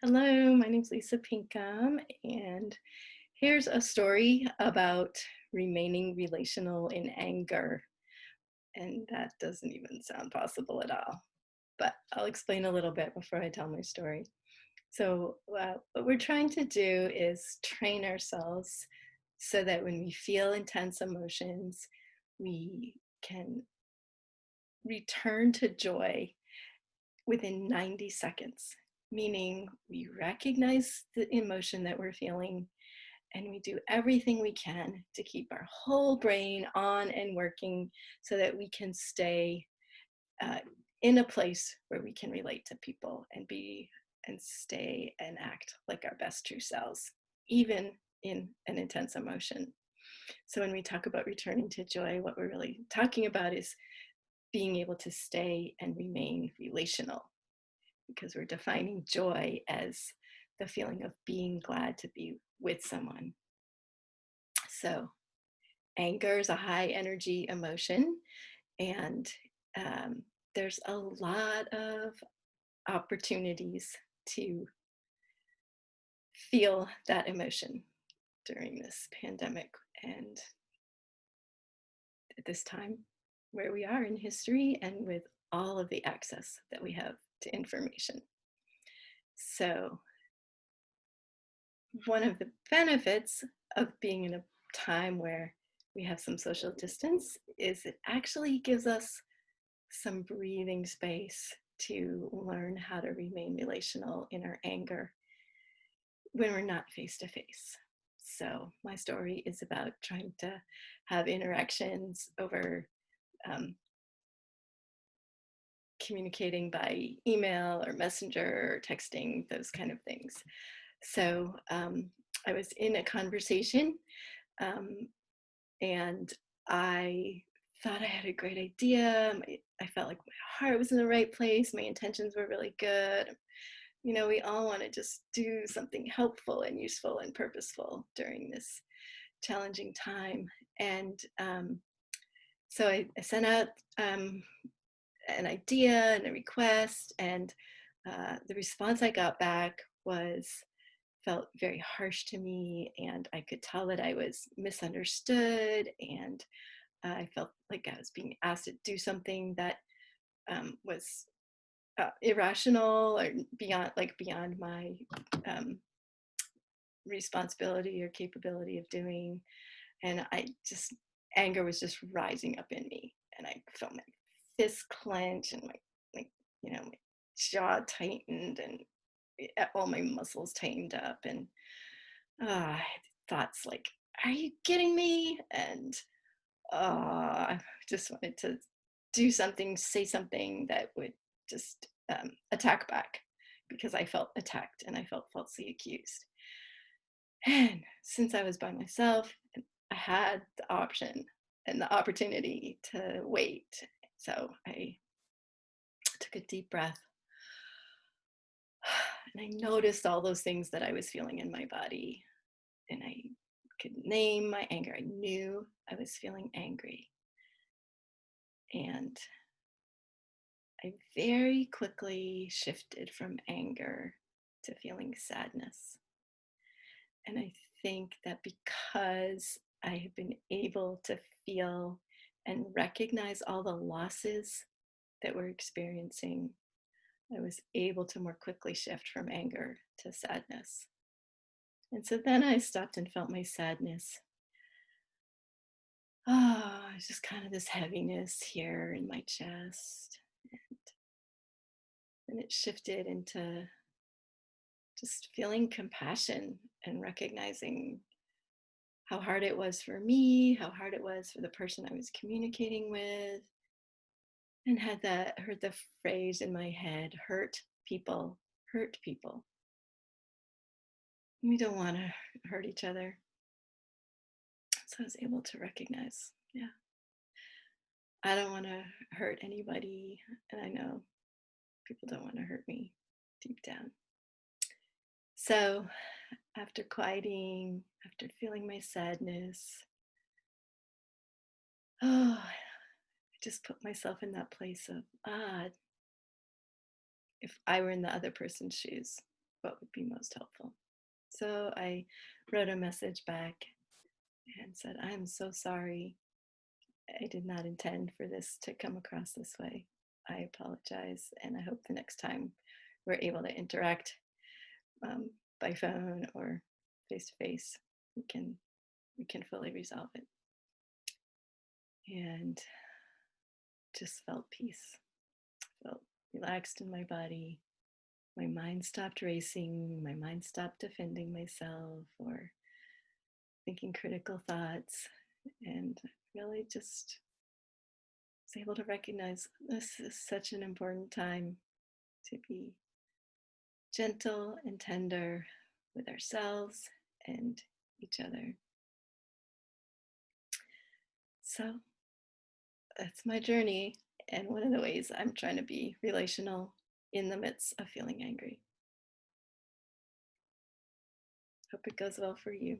Hello, my name's Lisa Pinkham, and here's a story about remaining relational in anger. And that doesn't even sound possible at all, but I'll explain a little bit before I tell my story. So, what we're trying to do is train ourselves so that when we feel intense emotions, we can return to joy within 90 seconds, meaning we recognize the emotion that we're feeling and we do everything we can to keep our whole brain on and working so that we can stay uh, in a place where we can relate to people and be and stay and act like our best true selves, even in an intense emotion. So when we talk about returning to joy, what we're really talking about is being able to stay and remain relational, because we're defining joy as the feeling of being glad to be with someone. So, anger is a high energy emotion, and um, there's a lot of opportunities to feel that emotion during this pandemic and at this time where we are in history and with all of the access that we have to information. So, one of the benefits of being in a time where we have some social distance is it actually gives us some breathing space to learn how to remain relational in our anger when we're not face to face. So, my story is about trying to have interactions over um, communicating by email or messenger or texting, those kind of things. So, I was in a conversation um, and I thought I had a great idea. I felt like my heart was in the right place. My intentions were really good. You know, we all want to just do something helpful and useful and purposeful during this challenging time. And so I sent out an idea and a request, and the response I got back was felt very harsh to me, and I could tell that I was misunderstood, and I felt like I was being asked to do something that was irrational or beyond my um, responsibility or capability of doing. And I just anger was just rising up in me, and I felt my fist clench and my jaw tightened and all my muscles tightened up, and I had thoughts like, "Are you kidding me?" And I just wanted to do something, say something that would just attack back, because I felt attacked and I felt falsely accused. And since I was by myself, I had the option and the opportunity to wait. So I took a deep breath and I noticed all those things that I was feeling in my body. And I could name my anger. I knew I was feeling angry. And I very quickly shifted from anger to feeling sadness. And I think that because I have been able to feel and recognize all the losses that we're experiencing, I was able to more quickly shift from anger to sadness. And so then I stopped and felt my sadness. It's just kind of this heaviness here in my chest. And it shifted into just feeling compassion and recognizing how hard it was for me, how hard it was for the person I was communicating with, and heard the phrase in my head, people, hurt people. We don't want to hurt each other. So I was able to recognize, yeah, I don't want to hurt anybody, and I know people don't want to hurt me deep down. So after quieting, after feeling my sadness, I just put myself in that place of, if I were in the other person's shoes, what would be most helpful. So I wrote a message back and said, I'm so sorry. I did not intend for this to come across this way. I apologize, and I hope the next time we're able to interact um, by phone or face to face, we can fully resolve it. And just felt peace, felt relaxed in my body. My mind stopped racing. My mind stopped defending myself or thinking critical thoughts, and really just was able to recognize this is such an important time to be gentle and tender with ourselves and each other. So that's my journey, and one of the ways I'm trying to be relational in the midst of feeling angry. Hope it goes well for you.